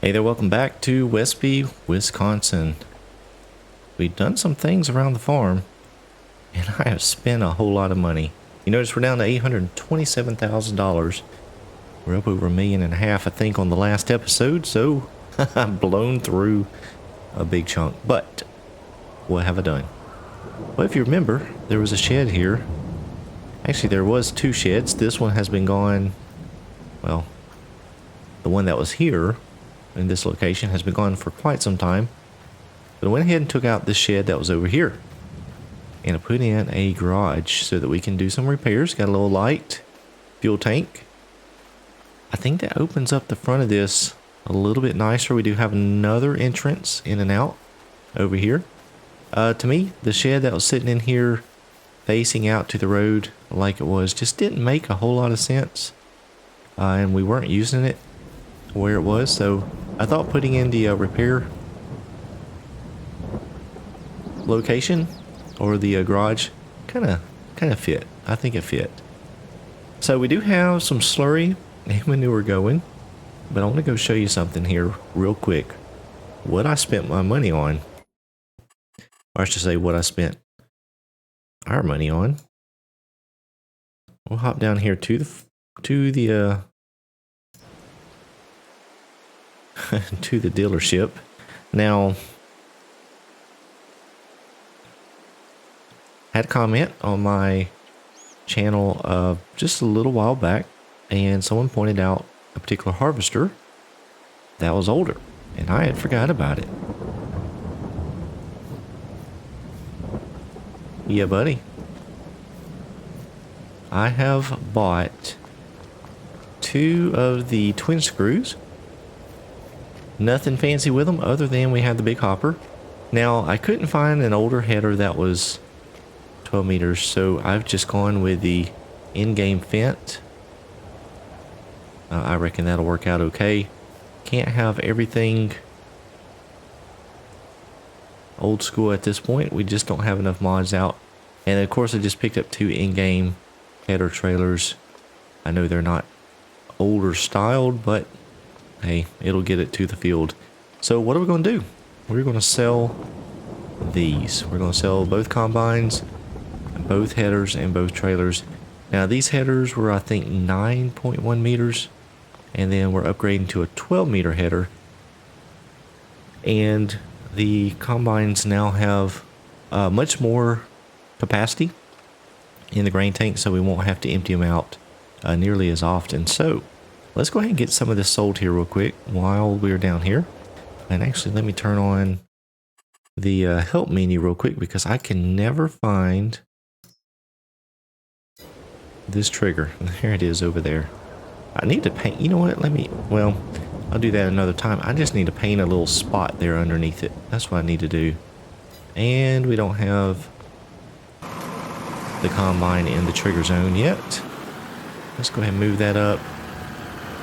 Hey there, welcome back to Westby, Wisconsin. We've done some things around the farm, and I have spent a whole lot of money. You notice we're down to $827,000. We're up over $1.5 million, I think, on the last episode, so I've blown through a big chunk. But what have I done? Well, if you remember, there was a shed here. Actually, there was two sheds. This one has been gone. Well, the one that was here in this location has been gone for quite some time. But I went ahead and took out this shed that was over here, and I put in a garage so that we can do some repairs. Got a little light, fuel tank. I think that opens up the front of this a little bit nicer. We do have another entrance in and out over here. To me, the shed that was sitting in here facing out to the road like it was just didn't make a whole lot of sense, and we weren't using it where it was, so I thought putting in the repair location or the garage kind of fit. I think it fit. So we do have some slurry and manure going, but I want to go show you something here real quick. What I spent my money on, or I should say what I spent our money on. We'll hop down here to the to the dealership. Now, I had a comment on my channel just a little while back, and someone pointed out a particular harvester that was older, and I had forgot about it. Yeah, buddy. I have bought 2 of the twin screws. Nothing fancy with them other than we have the big hopper. Now, I couldn't find an older header that was 12 meters, so I've just gone with the in-game Fent. I reckon that'll work out okay. Can't have everything old school at this point. We just don't have enough mods out. And of course, I just picked up 2 in-game header trailers. I know they're not older styled, but hey, it'll get it to the field. So what are we going to do? We're going to sell these. We're going to sell both combines, both headers, and both trailers. Now these headers were, I think, 9.1 meters, and then we're upgrading to a 12 meter header. And the combines now have much more capacity in the grain tank, so we won't have to empty them out nearly as often. So let's go ahead and get some of this sold here real quick while we're down here. And actually, let me turn on the help menu real quick, because I can never find this trigger. There it is over there. I need to paint. You know what? Well, I'll do that another time. I just need to paint a little spot there underneath it. That's what I need to do. And we don't have the combine in the trigger zone yet. Let's go ahead and move that up.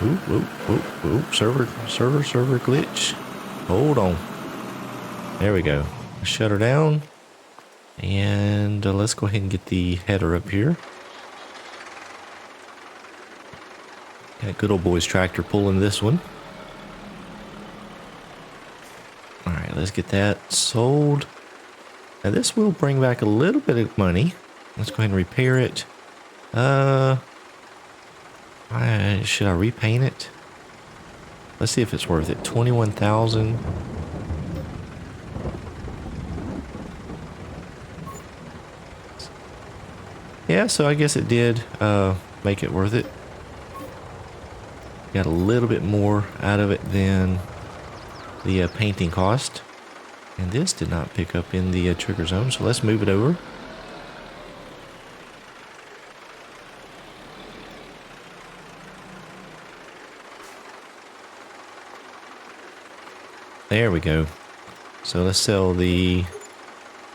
Oop, oop, oop, oop. Server glitch. Hold on. There we go. Shut her down. And let's go ahead and get the header up here. Got good old boy's tractor pulling this one. Alright, let's get that sold. Now this will bring back a little bit of money. Let's go ahead and repair it. Should I repaint it? Let's see if it's worth it. 21,000. Yeah, so I guess it did make it worth it. Got a little bit more out of it than the painting cost. And this did not pick up in the trigger zone, so let's move it over. There we go. So let's sell the...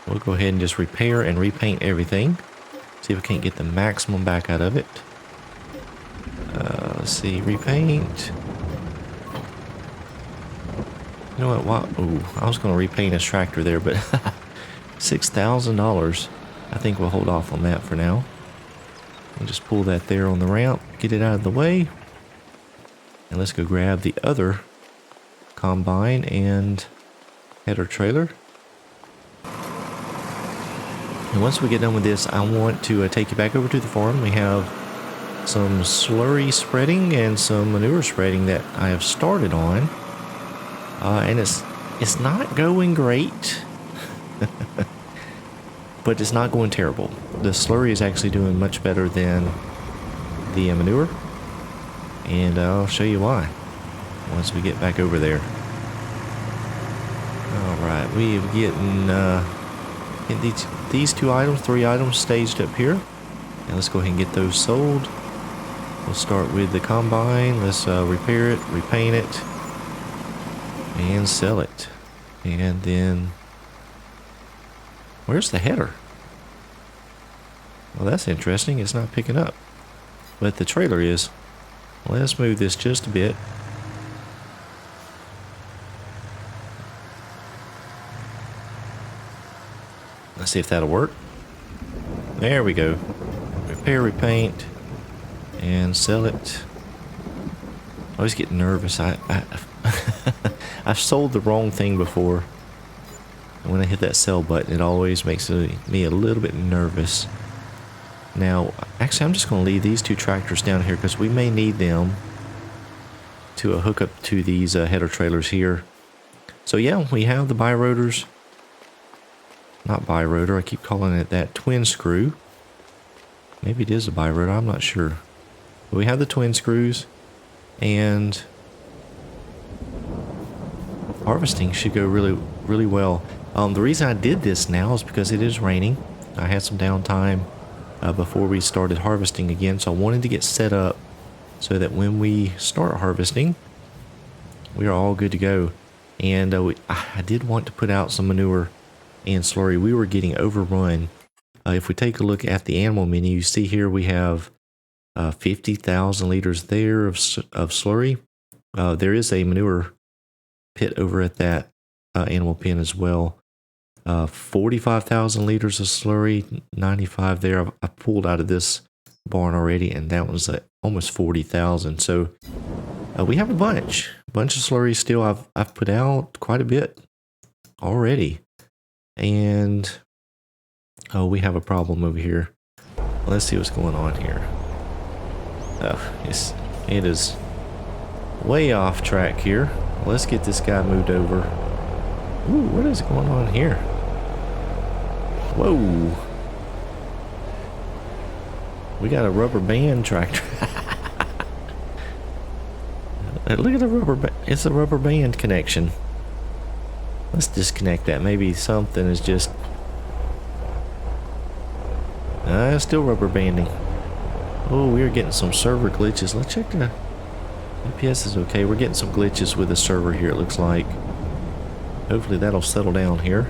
We'll go ahead and just repair and repaint everything. See if we can't get the maximum back out of it. Let's see, repaint. You know what? Oh, I was going to repaint his tractor there, but $6,000. I think we'll hold off on that for now. And just pull that there on the ramp, get it out of the way. And let's go grab the other combine and header trailer. And once we get done with this, I want to take you back over to the farm. We have some slurry spreading and some manure spreading that I have started on. And it's not going great, but it's not going terrible. The slurry is actually doing much better than the manure, and I'll show you why once we get back over there. Alright, we're getting these three items staged up here. And let's go ahead and get those sold. We'll start with the combine. Let's repair it, repaint it, and sell it. And then, where's the header? Well, that's interesting. It's not picking up, but the trailer is. Let's move this just a bit. Let's see if that'll work. There we go. Repair, repaint, and sell it. I always get nervous. I've sold the wrong thing before. And when I hit that sell button, it always makes me a little bit nervous. Now, actually, I'm just going to leave these two tractors down here because we may need them to hook up to these header trailers here. So yeah, we have the bi-rotors. Not bi-rotor, I keep calling it that. Twin screw. Maybe it is a bi-rotor, I'm not sure. But we have the twin screws, and harvesting should go really well. The reason I did this now is because it is raining. I had some downtime before we started harvesting again, so I wanted to get set up so that when we start harvesting, we are all good to go. And I did want to put out some manure and slurry. We were getting overrun. If we take a look at the animal menu, you see here we have 50,000 liters there of slurry. There is a manure pit over at that animal pen as well. 45,000 liters of slurry, 95 there. I pulled out of this barn already, and that was almost 40,000. So we have a bunch of slurry still. I've put out quite a bit already. And we have a problem over here. Let's see what's going on here. Oh, it is way off track here. Let's get this guy moved over. Ooh, what is going on here? Whoa. We got a rubber band tractor. Look at the rubber band. It's a rubber band connection. Let's disconnect that. Maybe something is just... still rubber banding. Oh, we are getting some server glitches. Let's check the... UPS is okay. We're getting some glitches with the server here, it looks like. Hopefully that'll settle down here.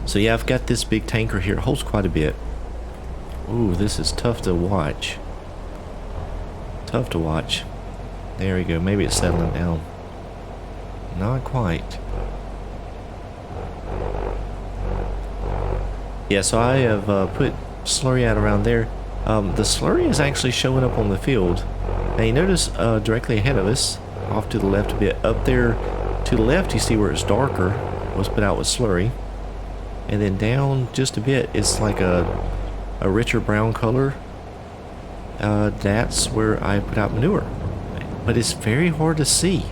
So yeah, I've got this big tanker here. It holds quite a bit. Ooh, this is tough to watch. Tough to watch. There we go. Maybe it's settling down. Not quite. Yeah, so I have put slurry out around there. The slurry is actually showing up on the field. Now you notice directly ahead of us, off to the left a bit, up there to the left you see where it's darker, was put out with slurry. And then down just a bit, it's like a richer brown color. That's where I put out manure. But it's very hard to see.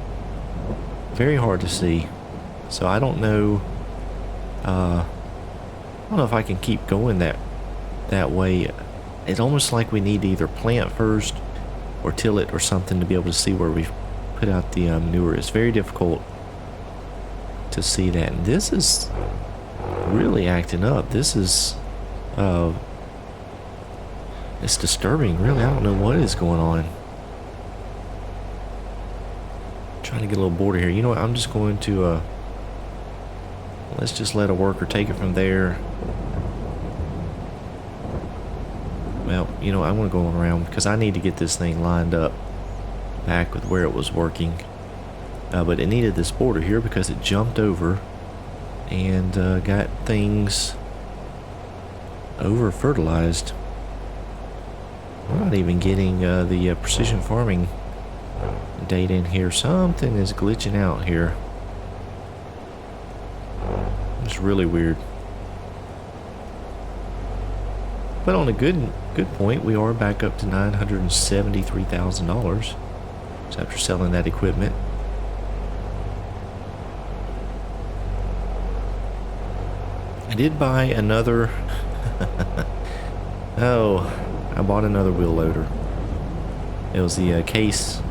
Very hard to see. So I don't know. I don't know if I can keep going that way. It's almost like we need to either plant first or till it or something to be able to see where we've put out the manure. It's very difficult to see that. And this is really acting up. This is it's disturbing, really. I don't know what is going on. Trying to get a little border here. You know what? I'm just going to let's just let a worker take it from there. Well, you know, I want to go around because I need to get this thing lined up back with where it was working. But it needed this border here because it jumped over and got things over fertilized. We're not even getting the precision farming data in here. Something is glitching out here. It's really weird. But on a good point, we are back up to $973,000 after selling that equipment. I did buy another. Oh, I bought another wheel loader. It was the case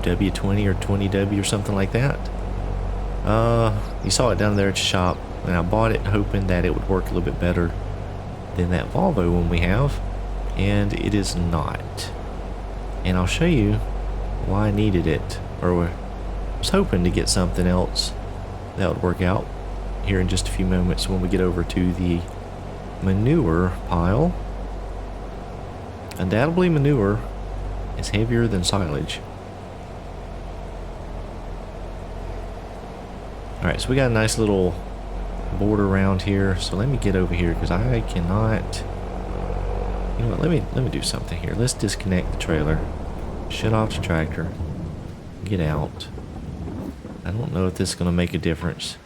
W20 or 20W or something like that. You saw it down there at the shop, and I bought it hoping that it would work a little bit better than that Volvo one we have, and it is not. And I'll show you why I needed it, or was hoping to get something else that would work out here in just a few moments when we get over to the manure pile. Undoubtedly, manure is heavier than silage. Alright, so we got a nice little border around here. So let me get over here because I cannot. You know what? Let me do something here. Let's disconnect the trailer, shut off the tractor, get out. I don't know if this is going to make a difference.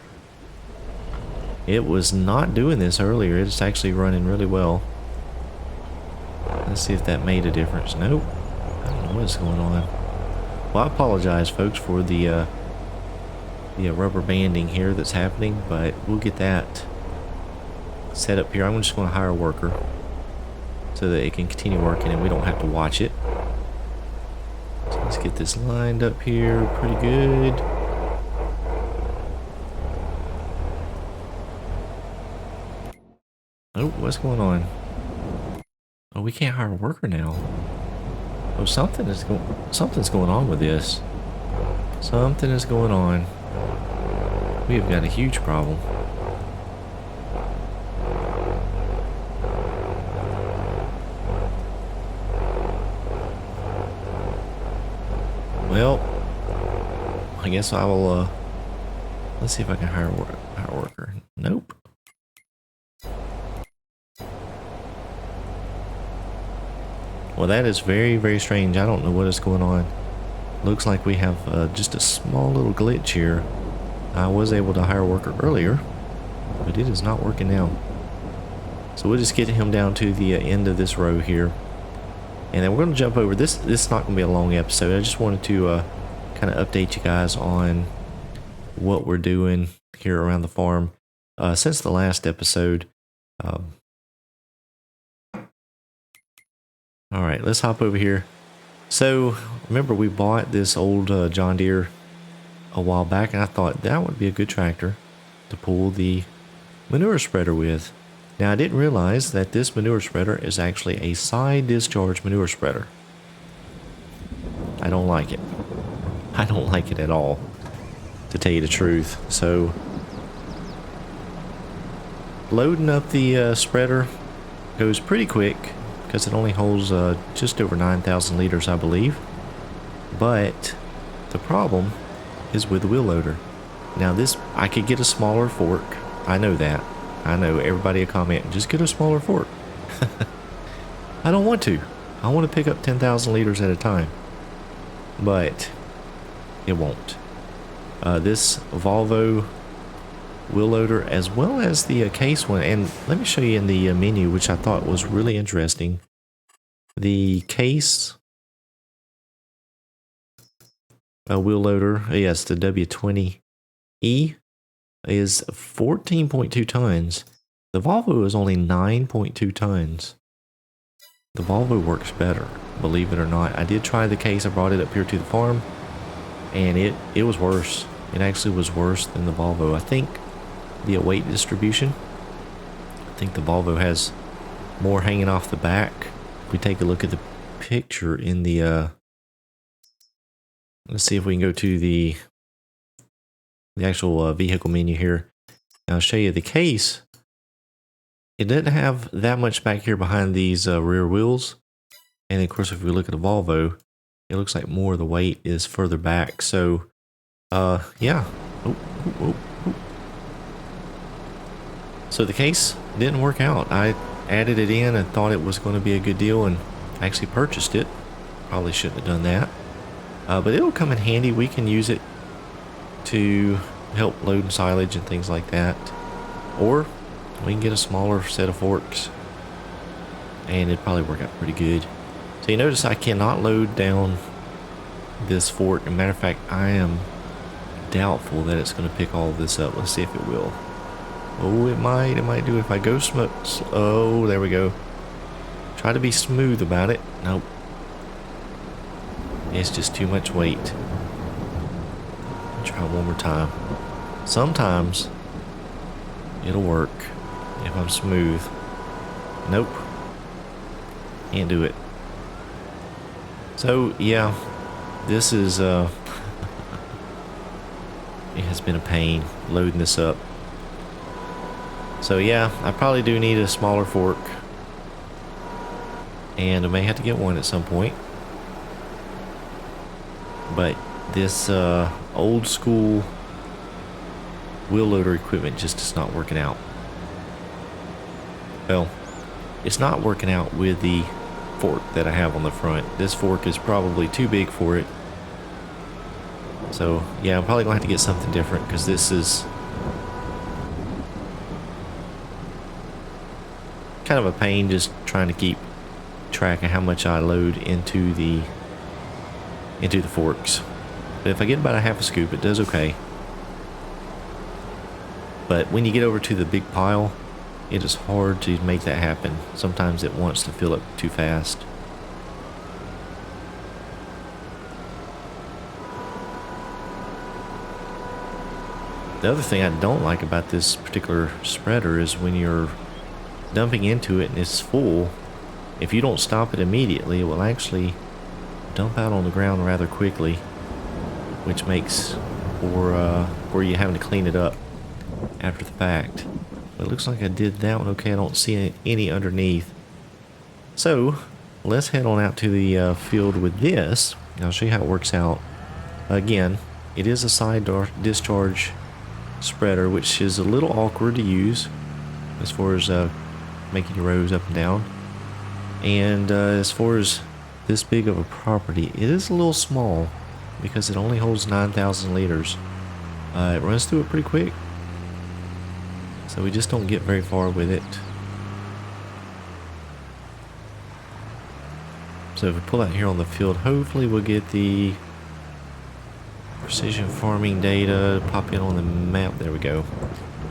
It was not doing this earlier. It's actually running really well. Let's see if that made a difference. Nope. I don't know what's going on. Well, I apologize, folks, for the rubber banding here that's happening, but we'll get that set up here. I'm just going to hire a worker so that it can continue working and we don't have to watch it. So let's get this lined up here pretty good. Oh, what's going on? Oh, we can't hire a worker now. Oh, something's going on with this. Something is going on. We have got a huge problem. Well, I guess I will, let's see if I can hire a worker. Nope. Well, that is very, very strange. I don't know what is going on. Looks like we have just a small little glitch here. I was able to hire a worker earlier, but it is not working now. So we'll just get him down to the end of this row here. And then we're going to jump over. This is not going to be a long episode. I just wanted to kind of update you guys on what we're doing here around the farm since the last episode. All right, let's hop over here. So remember we bought this old John Deere a while back, and I thought that would be a good tractor to pull the manure spreader with. Now I didn't realize that this manure spreader is actually a side discharge manure spreader. I don't like it. I don't like it at all, to tell you the truth. So loading up the spreader goes pretty quick because it only holds just over 9,000 liters, I believe. But the problem is with the wheel loader. Now this, I could get a smaller fork. I know that. I know everybody will comment, just get a smaller fork. I don't want to. I want to pick up 10,000 liters at a time. But it won't. This Volvo wheel loader, as well as the case one, and let me show you in the menu, which I thought was really interesting. The case wheel loader, yes, the W20E is 14.2 tons. The Volvo is only 9.2 tons. The Volvo works better, believe it or not. I did try the case. I brought it up here to the farm, and it was worse. It actually was worse than the Volvo. I think the weight distribution, I think the Volvo has more hanging off the back. If we take a look at the picture in the let's see if we can go to the actual vehicle menu here. I'll show you the case. It doesn't have that much back here behind these rear wheels. And of course, if we look at the Volvo, it looks like more of the weight is further back. So, yeah. So the case didn't work out. I added it in and thought it was going to be a good deal and actually purchased it. Probably shouldn't have done that. But it'll come in handy. We can use it to help load silage and things like that. Or we can get a smaller set of forks and it'd probably work out pretty good. So you notice I cannot load down this fork. As a matter of fact, I am doubtful that it's going to pick all of this up. Let's see if it will. Oh, it might do if I go oh, there we go. Try to be smooth about it. Nope. It's just too much weight. Try one more time. Sometimes it'll work if I'm smooth. Nope. Can't do it. So yeah, this is it has been a pain loading this up. So yeah, I probably do need a smaller fork, and I may have to get one at some point. But this old school wheel loader equipment just is not working out. Well, it's not working out with the fork that I have on the front. This fork is probably too big for it. So yeah, I'm probably gonna have to get something different, because this is kind of a pain just trying to keep track of how much I load into the forks. But if I get about a half a scoop, it does okay. But when you get over to the big pile, it is hard to make that happen. Sometimes it wants to fill up too fast. The other thing I don't like about this particular spreader is when you're dumping into it and it's full, if you don't stop it immediately, it will actually dump out on the ground rather quickly, which makes for you having to clean it up after the fact. But it looks like I did that one okay. I don't see any underneath. So let's head on out to the field with this. I'll show you how it works out. Again, it is a side discharge spreader, which is a little awkward to use as far as making your rows up and down. And as far as this big of a property, it is a little small because it only holds 9,000 liters. It runs through it pretty quick, so we just don't get very far with it. So if we pull out here on the field, hopefully we'll get the precision farming data pop in on the map. There we go.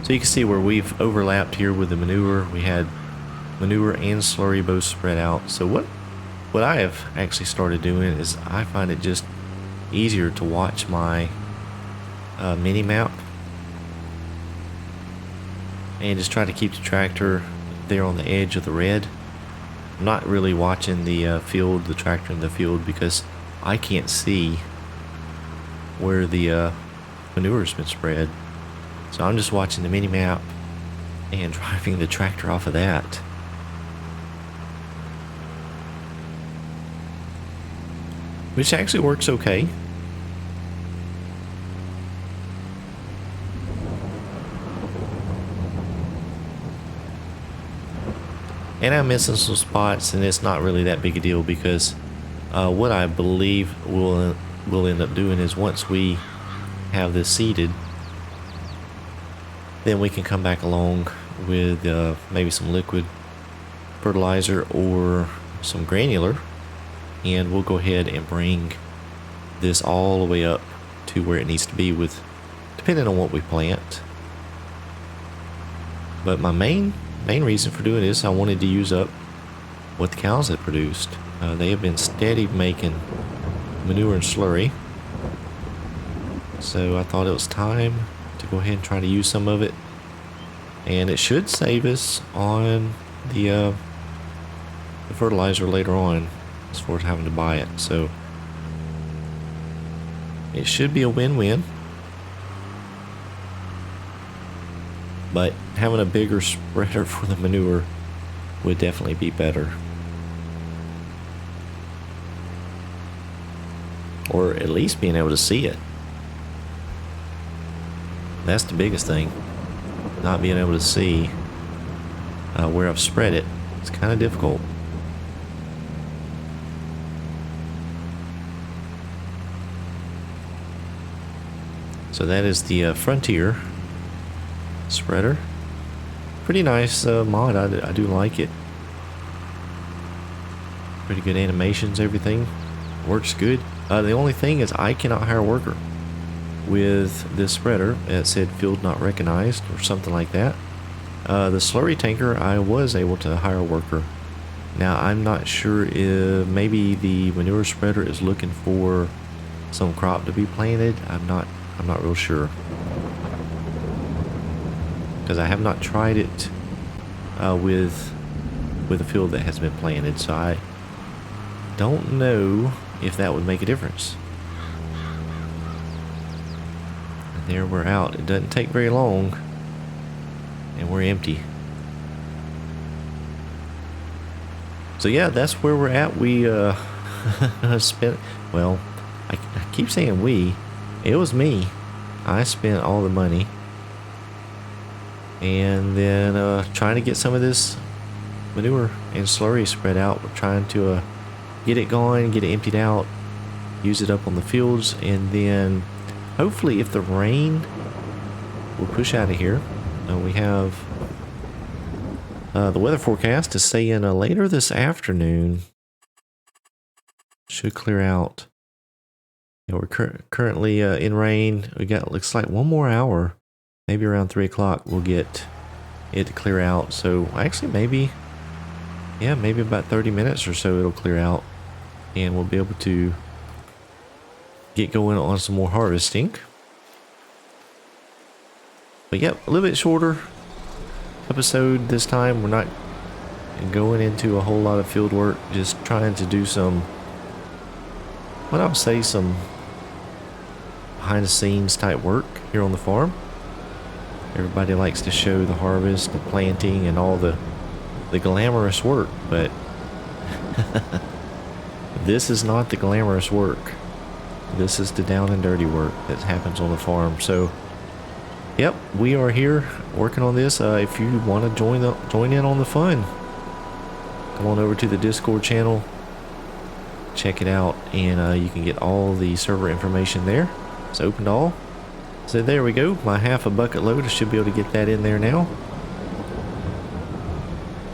So you can see where we've overlapped here with the manure. We had manure and slurry both spread out. So what I have actually started doing is I find it just easier to watch my mini map and just try to keep the tractor there on the edge of the red. I'm not really watching the field, the tractor in the field, because I can't see where the manure's been spread. So I'm just watching the mini map and driving the tractor off of that. Which actually works okay. And I'm missing some spots, and it's not really that big a deal, because what I believe we'll end up doing is once we have this seeded, then we can come back along with maybe some liquid fertilizer or some granular, and we'll go ahead and bring this all the way up to where it needs to be, with depending on what we plant. But my main reason for doing this, I wanted to use up what the cows had produced. They have been steady making manure and slurry, so I thought it was time to go ahead and try to use some of it, and it should save us on the fertilizer later on as far as having to buy it. So it should be a win-win. But having a bigger spreader for the manure would definitely be better. Or at least being able to see it. That's the biggest thing. Not being able to see where I've spread it. It's kind of difficult. So that is the Frontier spreader. Pretty nice mod. I do like it. Pretty good animations, everything works good. The only thing is I cannot hire a worker with this spreader. It said field not recognized or something like that. The slurry tanker, I was able to hire a worker. Now I'm not sure if maybe the manure spreader is looking for some crop to be planted. I'm not real sure, because I have not tried it with a field that has been planted, so I don't know if that would make a difference. And there we're out. It doesn't take very long, and we're empty. So yeah, that's where we're at. We spent, well, I keep saying we. It was me. I spent all the money. And then trying to get some of this manure and slurry spread out. We're trying to get it going, get it emptied out, use it up on the fields, and then hopefully if the rain will push out of here. We have the weather forecast is saying later this afternoon should clear out. You know, we're currently in rain. We got, looks like, one more hour, maybe around 3 o'clock we'll get it to clear out. So actually maybe, yeah, maybe about 30 minutes or so it'll clear out, and we'll be able to get going on some more harvesting. But yep, a little bit shorter episode this time. We're not going into a whole lot of field work, just trying to do some, what I'll say, some behind the scenes type work here on the farm. Everybody likes to show the harvest, the planting, and all the glamorous work, but this is not the glamorous work. This is the down and dirty work that happens on the farm. So yep, we are here working on this. If you want to join in on the fun, come on over to the Discord channel, check it out, and you can get all the server information there. It's open to all. So there we go, my half a bucket load. I should be able to get that in there now.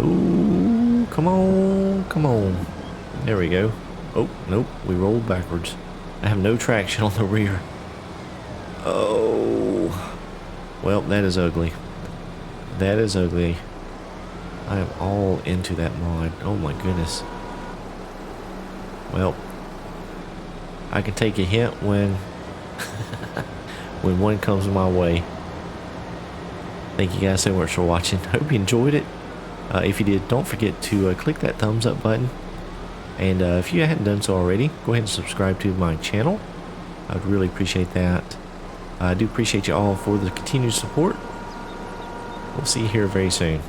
Ooh, come on, come on. There we go. Oh, nope, we rolled backwards. I have no traction on the rear. Oh, well, that is ugly. That is ugly. I am all into that mod. Oh my goodness. Well, I can take a hint when when one comes my way. Thank you guys so much for watching. Hope you enjoyed it. If you did, don't forget to click that thumbs up button. And if you hadn't done so already, go ahead and subscribe to my channel. I would really appreciate that. I do appreciate you all for the continued support. We'll see you here very soon.